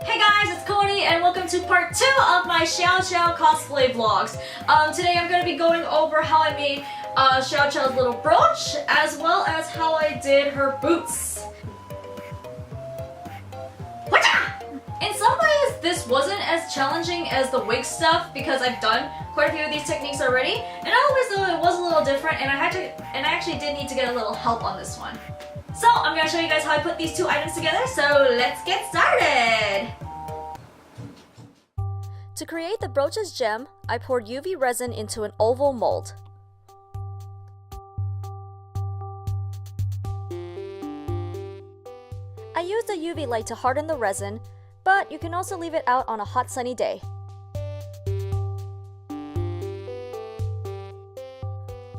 Hey guys, it's Cody and welcome to part 2 of my Xiao Qiao cosplay vlogs. Today I'm going to be going over how I made Xiao Qiao's little brooch as well as how I did her boots. In some ways this wasn't as challenging as the wig stuff because I've done quite a few of these techniques already, and always though it was a little different and I actually did need to get a little help on this one. So I'm going to show you guys how I put these two items together, so let's get started! To create the brooch's gem, I poured UV resin into an oval mold. I used a UV light to harden the resin, but you can also leave it out on a hot sunny day.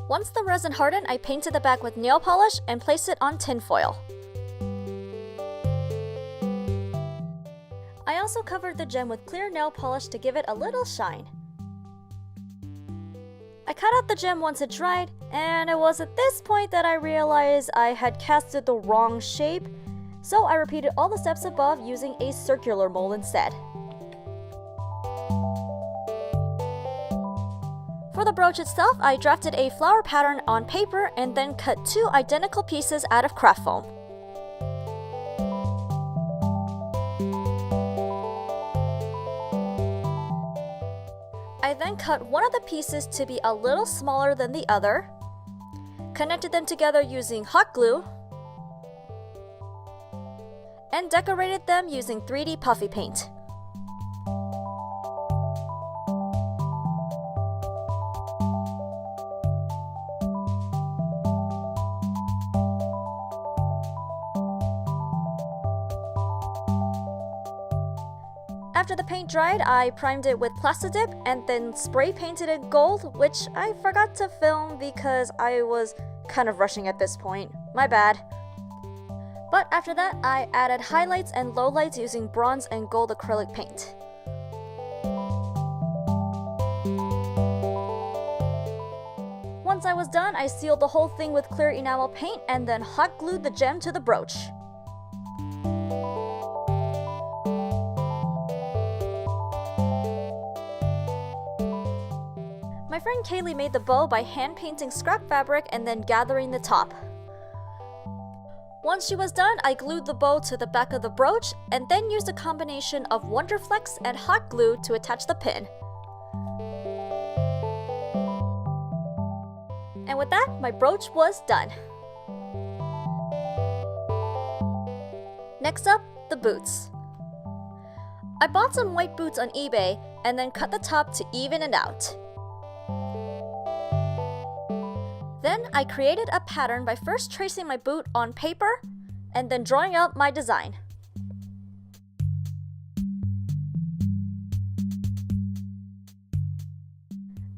Once the resin hardened, I painted the back with nail polish and placed it on tin foil. I also covered the gem with clear nail polish to give it a little shine. I cut out the gem once it dried, and it was at this point that I realized I had casted the wrong shape, so I repeated all the steps above using a circular mold instead. For the brooch itself, I drafted a flower pattern on paper and then cut 2 identical pieces out of craft foam. I then cut one of the pieces to be a little smaller than the other, connected them together using hot glue, and decorated them using 3D puffy paint. After the paint dried, I primed it with Plastidip and then spray painted it gold, which I forgot to film because I was kind of rushing at this point. My bad. But after that, I added highlights and lowlights using bronze and gold acrylic paint. Once I was done, I sealed the whole thing with clear enamel paint and then hot glued the gem to the brooch. My friend Kaylee made the bow by hand painting scrap fabric and then gathering the top. Once she was done, I glued the bow to the back of the brooch and then used a combination of Wonderflex and hot glue to attach the pin. And with that, my brooch was done. Next up, the boots. I bought some white boots on eBay and then cut the top to even it out. Then I created a pattern by first tracing my boot on paper and then drawing out my design.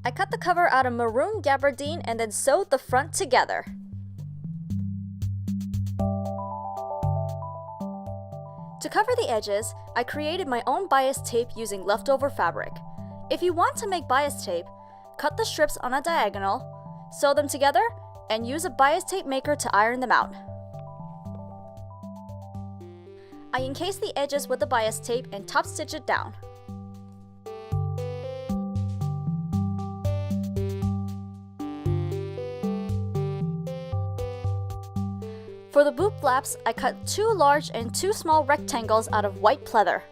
I cut the cover out of maroon gabardine and then sewed the front together. To cover the edges, I created my own bias tape using leftover fabric. If you want to make bias tape, cut the strips on a diagonal, sew them together, and use a bias tape maker to iron them out. I encased the edges with the bias tape and top stitched it down. For the boot flaps, I cut 2 large and 2 small rectangles out of white pleather.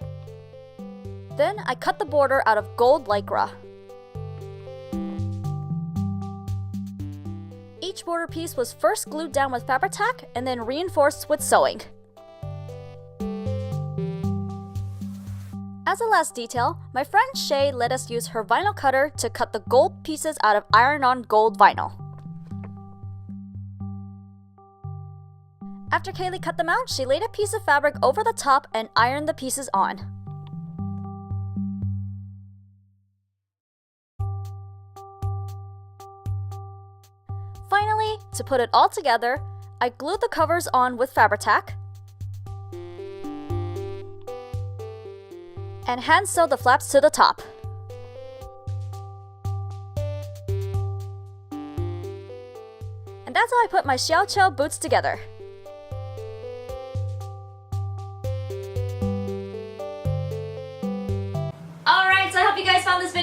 Then I cut the border out of gold lycra. Each border piece was first glued down with Fabri-Tac and then reinforced with sewing. As a last detail, my friend Shay let us use her vinyl cutter to cut the gold pieces out of iron-on gold vinyl. After Kaylee cut them out, she laid a piece of fabric over the top and ironed the pieces on. Finally, to put it all together, I glued the covers on with Fabri-Tac and hand sewed the flaps to the top. And that's how I put my Xiao Qiao boots together.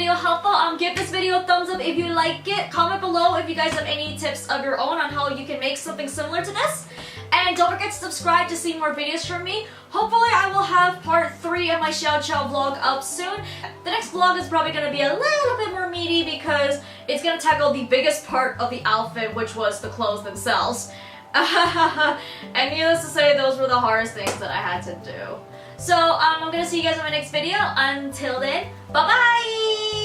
video helpful, give this video a thumbs up if you like it. Comment below if you guys have any tips of your own on how you can make something similar to this. And don't forget to subscribe to see more videos from me. Hopefully I will have part 3 of my Xiao Qiao vlog up soon. The next vlog is probably going to be a little bit more meaty because it's going to tackle the biggest part of the outfit, which was the clothes themselves. And needless to say, those were the hardest things that I had to do. So I'm going to see you guys in my next video. Until then, bye-bye!